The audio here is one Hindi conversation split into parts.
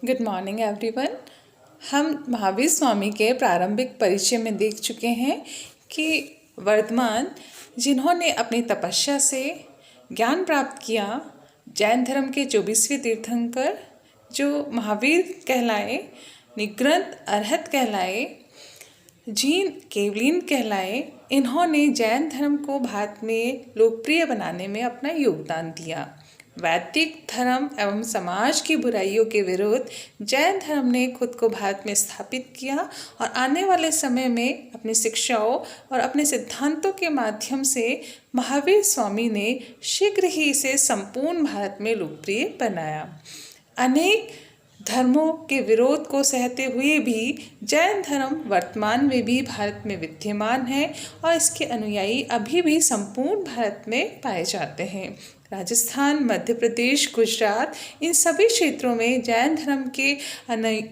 Good morning everyone. हम महावीर स्वामी के प्रारंभिक परिचय में देख चुके हैं कि वर्तमान जिन्होंने अपनी तपस्या से ज्ञान प्राप्त किया, जैन धर्म के 24वें तीर्थंकर जो महावीर कहलाए, निग्रंथ अरहत कहलाए, जीन केवलीन कहलाए, इन्होंने जैन धर्म को भारत में लोकप्रिय बनाने में अपना योगदान दिया। वैदिक धर्म एवं समाज की बुराइयों के विरुद्ध जैन धर्म ने खुद को भारत में स्थापित किया और आने वाले समय में अपनी शिक्षाओं और अपने सिद्धांतों के माध्यम से महावीर स्वामी ने शीघ्र ही इसे संपूर्ण भारत में लोकप्रिय बनाया। अनेक धर्मों के विरोध को सहते हुए भी जैन धर्म वर्तमान में भी भारत में विद्यमान है और इसके अनुयायी अभी भी संपूर्ण भारत में पाए जाते हैं। राजस्थान, मध्य प्रदेश, गुजरात, इन सभी क्षेत्रों में जैन धर्म के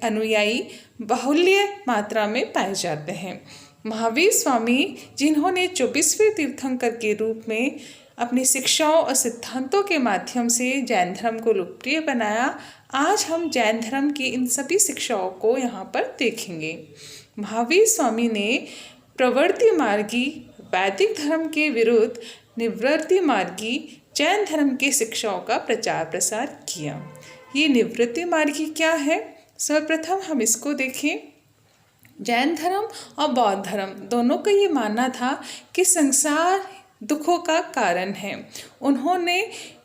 अनुयायी बाहुल्य मात्रा में पाए जाते हैं। महावीर स्वामी जिन्होंने 24वें तीर्थंकर के रूप में अपनी शिक्षाओं और सिद्धांतों के माध्यम से जैन धर्म को लोकप्रिय बनाया, आज हम जैन धर्म की इन सभी शिक्षाओं को यहाँ पर देखेंगे। महावीर स्वामी ने प्रवृत्ति मार्गी वैदिक धर्म के विरुद्ध निवृत्ति मार्गी जैन धर्म की शिक्षाओं का प्रचार प्रसार किया। ये निवृत्ति मार्गी क्या है? सर्वप्रथम हम इसको देखें। जैन धर्म और बौद्ध धर्म दोनों का ये मानना था कि संसार दुखों का कारण है। उन्होंने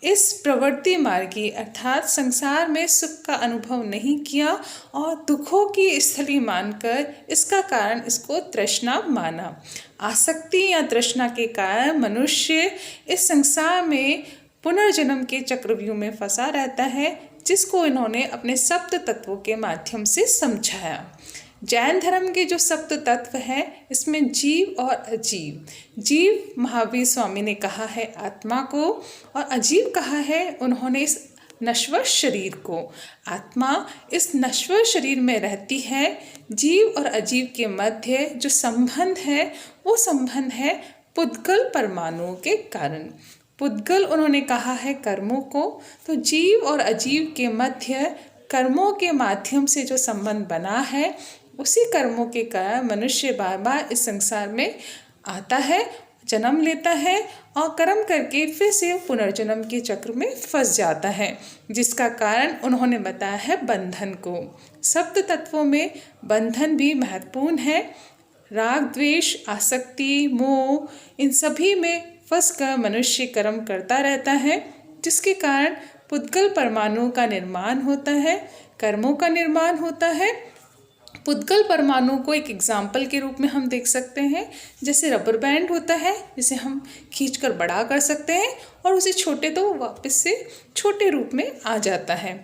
इस प्रवृत्ति मार्गी अर्थात संसार में सुख का अनुभव नहीं किया और दुखों की स्थली मानकर इसका कारण इसको तृष्णा माना। आसक्ति या तृष्णा के कारण मनुष्य इस संसार में पुनर्जन्म के चक्रव्यूह में फंसा रहता है, जिसको इन्होंने अपने सप्त तत्वों के माध्यम से समझाया। जैन धर्म के जो सप्त तत्व हैं, इसमें जीव और अजीव। जीव महावीर स्वामी ने कहा है आत्मा को, और अजीव कहा है उन्होंने इस नश्वर शरीर को। आत्मा इस नश्वर शरीर में रहती है। जीव और अजीव के मध्य जो संबंध है वो संबंध है पुद्गल परमाणुओं के कारण। पुद्गल उन्होंने कहा है कर्मों को, तो जीव और अजीव के मध्य कर्मों के माध्यम से जो संबंध बना है, उसी कर्मों के कारण मनुष्य बार बार इस संसार में आता है, जन्म लेता है और कर्म करके फिर से पुनर्जन्म के चक्र में फंस जाता है, जिसका कारण उन्होंने बताया है बंधन को। सप्त तत्वों में बंधन भी महत्वपूर्ण है। राग, द्वेष, आसक्ति, मोह, इन सभी में फंस कर मनुष्य कर्म करता रहता है, जिसके कारण पुद्गल परमाणुओं का निर्माण होता है, कर्मों का निर्माण होता है। पुद्गल परमाणु को एक एग्जाम्पल के रूप में हम देख सकते हैं, जैसे रबर बैंड होता है, जिसे हम खींचकर बड़ा कर सकते हैं और उसे छोटे तो वापस से छोटे रूप में आ जाता है।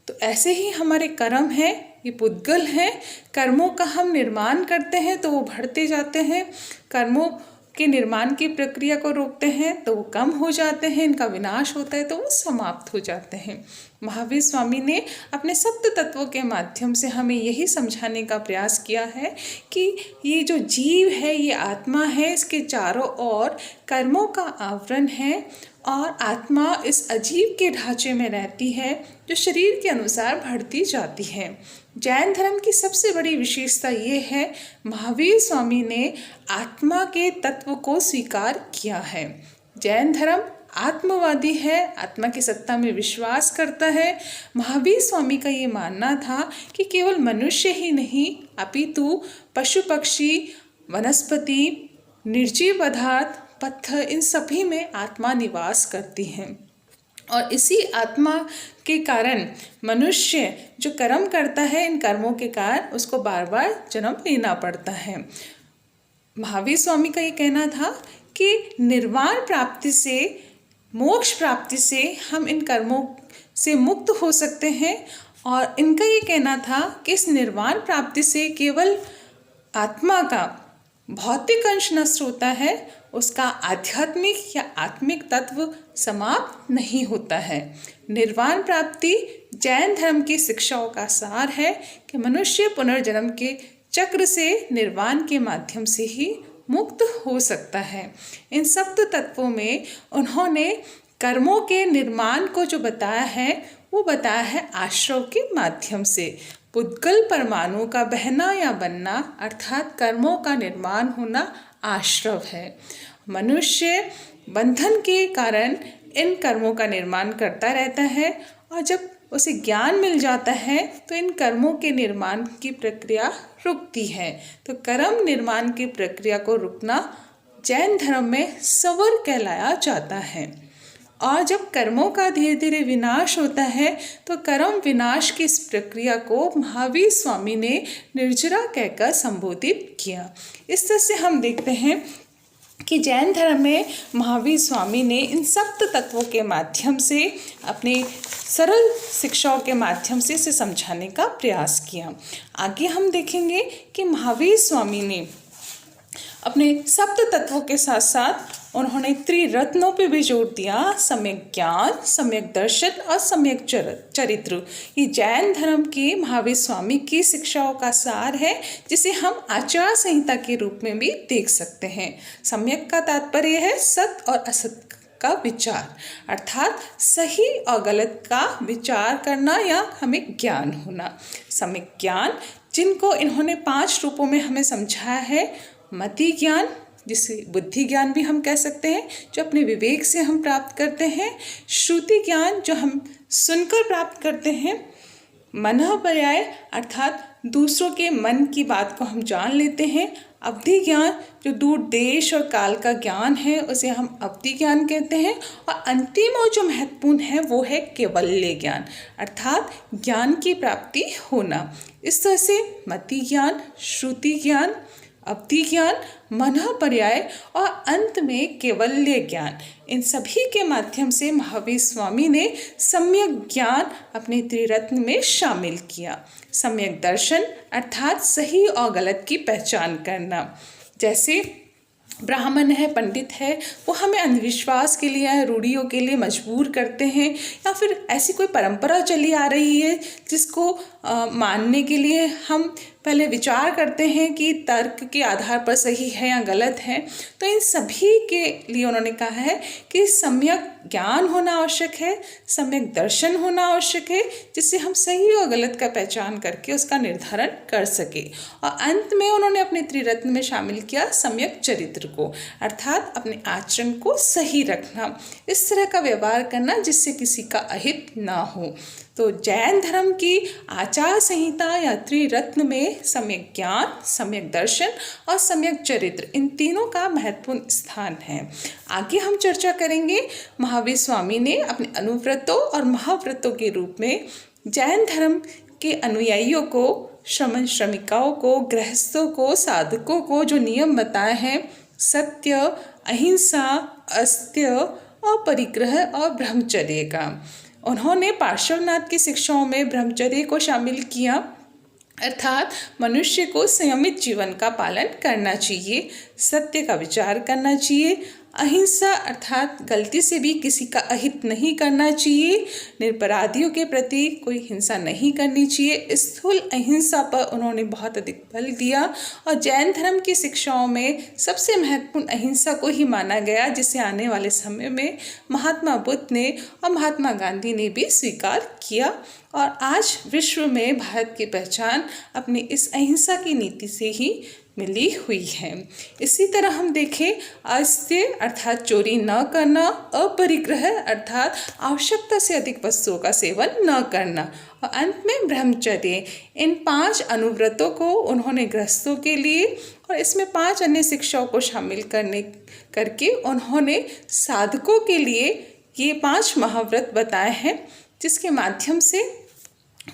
तो ऐसे ही हमारे कर्म हैं, ये पुद्गल हैं। कर्मों का हम निर्माण करते हैं तो वो बढ़ते जाते हैं, कर्मों के निर्माण की प्रक्रिया को रोकते हैं तो वो कम हो जाते हैं, इनका विनाश होता है तो वो समाप्त हो जाते हैं। महावीर स्वामी ने अपने सप्त तत्वों के माध्यम से हमें यही समझाने का प्रयास किया है कि ये जो जीव है, ये आत्मा है, इसके चारों ओर कर्मों का आवरण है और आत्मा इस अजीव के ढांचे में रहती है जो शरीर के अनुसार बढ़ती जाती है। जैन धर्म की सबसे बड़ी विशेषता ये है, महावीर स्वामी ने आत्मा के तत्व को स्वीकार किया है। जैन धर्म आत्मवादी है, आत्मा की सत्ता में विश्वास करता है। महावीर स्वामी का ये मानना था कि केवल मनुष्य ही नहीं अपितु पशु पक्षी, वनस्पति, निर्जीव पदार्थ, पत्थर, इन सभी में आत्मा निवास करती है और इसी आत्मा के कारण मनुष्य जो कर्म करता है, इन कर्मों के कारण उसको बार बार जन्म लेना पड़ता है। महावीर स्वामी का ये कहना था कि निर्वाण प्राप्ति से, मोक्ष प्राप्ति से हम इन कर्मों से मुक्त हो सकते हैं और इनका ये कहना था कि इस निर्वाण प्राप्ति से केवल आत्मा का भौतिक अंश नष्ट होता है, उसका आध्यात्मिक या आत्मिक तत्व समाप्त नहीं होता है। निर्वाण प्राप्ति जैन धर्म की शिक्षाओं का सार है कि मनुष्य पुनर्जन्म के चक्र से निर्वाण के माध्यम से ही मुक्त हो सकता है। इन सप्त तत्वों में उन्होंने कर्मों के निर्माण को जो बताया है वो बताया है आश्रव के माध्यम से। पुद्गल परमाणु का बहना या बनना अर्थात कर्मों का निर्माण होना आश्रव है। मनुष्य बंधन के कारण इन कर्मों का निर्माण करता रहता है और जब उसे ज्ञान मिल जाता है तो इन कर्मों के निर्माण की प्रक्रिया रुकती है। तो कर्म निर्माण की प्रक्रिया को रुकना जैन धर्म में सवर कहलाया जाता है। और जब कर्मों का धीरे धीरे विनाश होता है तो कर्म विनाश की इस प्रक्रिया को महावीर स्वामी ने निर्जरा कहकर संबोधित किया। इस तरह से हम देखते हैं कि जैन धर्म में महावीर स्वामी ने इन सप्त तत्वों के माध्यम से अपने सरल शिक्षाओं के माध्यम से इसे समझाने का प्रयास किया। आगे हम देखेंगे कि महावीर स्वामी ने अपने सप्त तत्वों के साथ साथ उन्होंने त्रिरत्नों पे भी जोर दिया, सम्यक ज्ञान, सम्यक दर्शन और सम्यक चरित्र। ये जैन धर्म के महावीर स्वामी की शिक्षाओं का सार है, जिसे हम आचार संहिता के रूप में भी देख सकते हैं। सम्यक का तात्पर्य है सत्य और असत्य का विचार, अर्थात सही और गलत का विचार करना या हमें ज्ञान होना। सम्यक ज्ञान जिनको इन्होंने 5 रूपों में हमें समझाया है। मति ज्ञान, जिसे बुद्धि ज्ञान भी हम कह सकते हैं, जो अपने विवेक से हम प्राप्त करते हैं। श्रुति ज्ञान, जो हम सुनकर प्राप्त करते हैं। मनः पर्याय, अर्थात दूसरों के मन की बात को हम जान लेते हैं। अवधि ज्ञान, जो दूर देश और काल का ज्ञान है, उसे हम अवधि ज्ञान कहते हैं। और अंतिम और जो महत्वपूर्ण है वो है केवल्य ज्ञान, अर्थात ज्ञान की प्राप्ति होना। इस तरह से मति ज्ञान, श्रुति ज्ञान, अवधि ज्ञान, मनः पर्याय और अंत में केवल्य ज्ञान, इन सभी के माध्यम से महावीर स्वामी ने सम्यक ज्ञान अपने त्रिरत्न में शामिल किया। सम्यक दर्शन अर्थात सही और गलत की पहचान करना। जैसे ब्राह्मण है, पंडित है, वो हमें अंधविश्वास के लिए, रूढ़ियों के लिए मजबूर करते हैं, या फिर ऐसी कोई परंपरा चली आ रही है जिसको मानने के लिए हम पहले विचार करते हैं कि तर्क के आधार पर सही है या गलत है। तो इन सभी के लिए उन्होंने कहा है कि सम्यक ज्ञान होना आवश्यक है, सम्यक दर्शन होना आवश्यक है, जिससे हम सही और गलत का पहचान करके उसका निर्धारण कर सके। और अंत में उन्होंने अपने त्रिरत्न में शामिल किया सम्यक चरित्र को, अर्थात अपने आचरण को सही रखना, इस तरह का व्यवहार करना जिससे किसी का अहित ना हो। तो जैन धर्म की आचार संहिता या त्रिरत्न में सम्यक ज्ञान, सम्यक दर्शन और सम्यक चरित्र, इन तीनों का महत्वपूर्ण स्थान है। आगे हम चर्चा करेंगे महावीर स्वामी ने अपने अनुव्रतों और महाव्रतों के रूप में जैन धर्म के अनुयायियों को, श्रमण श्रमिकाओं को, गृहस्थों को, साधकों को जो नियम बताए हैं, सत्य, अहिंसा, अस्त्य और परिग्रह और ब्रह्मचर्य का, उन्होंने पार्श्वनाथ की शिक्षाओं में ब्रह्मचर्य को शामिल किया, अर्थात मनुष्य को संयमित जीवन का पालन करना चाहिए, सत्य का विचार करना चाहिए, अहिंसा अर्थात गलती से भी किसी का अहित नहीं करना चाहिए, निरपराधियों के प्रति कोई हिंसा नहीं करनी चाहिए। स्थूल अहिंसा पर उन्होंने बहुत अधिक बल दिया और जैन धर्म की शिक्षाओं में सबसे महत्वपूर्ण अहिंसा को ही माना गया, जिसे आने वाले समय में महात्मा बुद्ध ने और महात्मा गांधी ने भी स्वीकार किया। और आज विश्व में भारत की पहचान अपनी इस अहिंसा की नीति से ही मिली हुई है। इसी तरह हम देखें अस्त्य अर्थात चोरी न करना, अपरिग्रह अर्थात आवश्यकता से अधिक वस्तुओं का सेवन न करना, और अंत में ब्रह्मचर्य। इन 5 अनुव्रतों को उन्होंने गृहस्थों के लिए और इसमें 5 अन्य शिक्षाओं को शामिल करके उन्होंने साधकों के लिए ये 5 महाव्रत बताए हैं, जिसके माध्यम से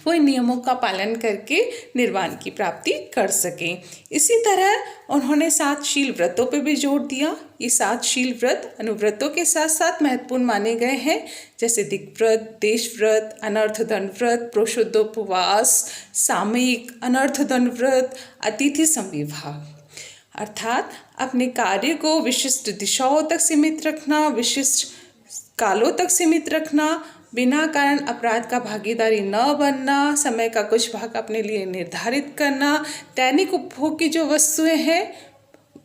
वो नियमों का पालन करके निर्वाण की प्राप्ति कर सकें। इसी तरह उन्होंने 7 शील व्रतों पे भी जोर दिया। ये 7 शील व्रत अनुव्रतों के साथ साथ महत्वपूर्ण माने गए हैं, जैसे दिग्व्रत, देशव्रत, अनर्थदंड व्रत, प्रोषोद्योपवास, सामयिक, अनर्थदंड व्रत, अतिथि संविवाह, अर्थात अपने कार्य को विशिष्ट दिशाओं तक सीमित रखना, विशिष्ट कालों तक सीमित रखना, बिना कारण अपराध का भागीदारी न बनना, समय का कुछ भाग अपने लिए निर्धारित करना, दैनिक उपभोग की जो वस्तुएं हैं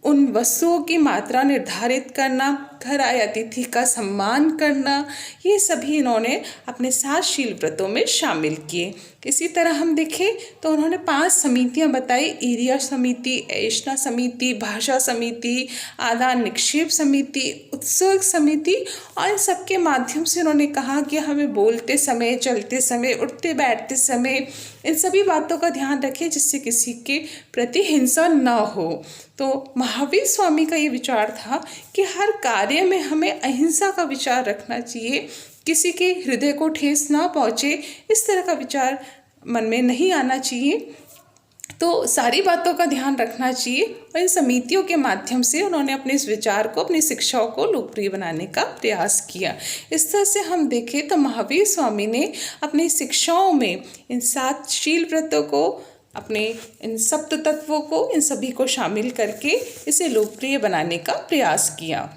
उन वस्तुओं की मात्रा निर्धारित करना, घर आए अतिथि का सम्मान करना, ये सभी इन्होंने अपने 7 शील व्रतों में शामिल किए। इसी तरह हम देखें तो उन्होंने 5 समितियां बताई, ईर्ष्या समिति, ऐष्णा समिति, भाषा समिति, आदान निक्षेप समिति, उत्सर्ग समिति, और इन सबके माध्यम से उन्होंने कहा कि हमें बोलते समय, चलते समय, उठते बैठते समय इन सभी बातों का ध्यान रखें जिससे किसी के प्रति हिंसा न हो। तो महावीर स्वामी का ये विचार था कि हर कार्य में हमें अहिंसा का विचार रखना चाहिए, किसी के हृदय को ठेस ना पहुँचे, इस तरह का विचार मन में नहीं आना चाहिए। तो सारी बातों का ध्यान रखना चाहिए और इन समितियों के माध्यम से उन्होंने अपने इस विचार को, अपनी शिक्षाओं को लोकप्रिय बनाने का प्रयास किया। इस तरह से हम देखें तो महावीर स्वामी ने अपनी शिक्षाओं में इन 7 शील व्रतों को, अपने इन सप्त तत्वों को, इन सभी को शामिल करके इसे लोकप्रिय बनाने का प्रयास किया।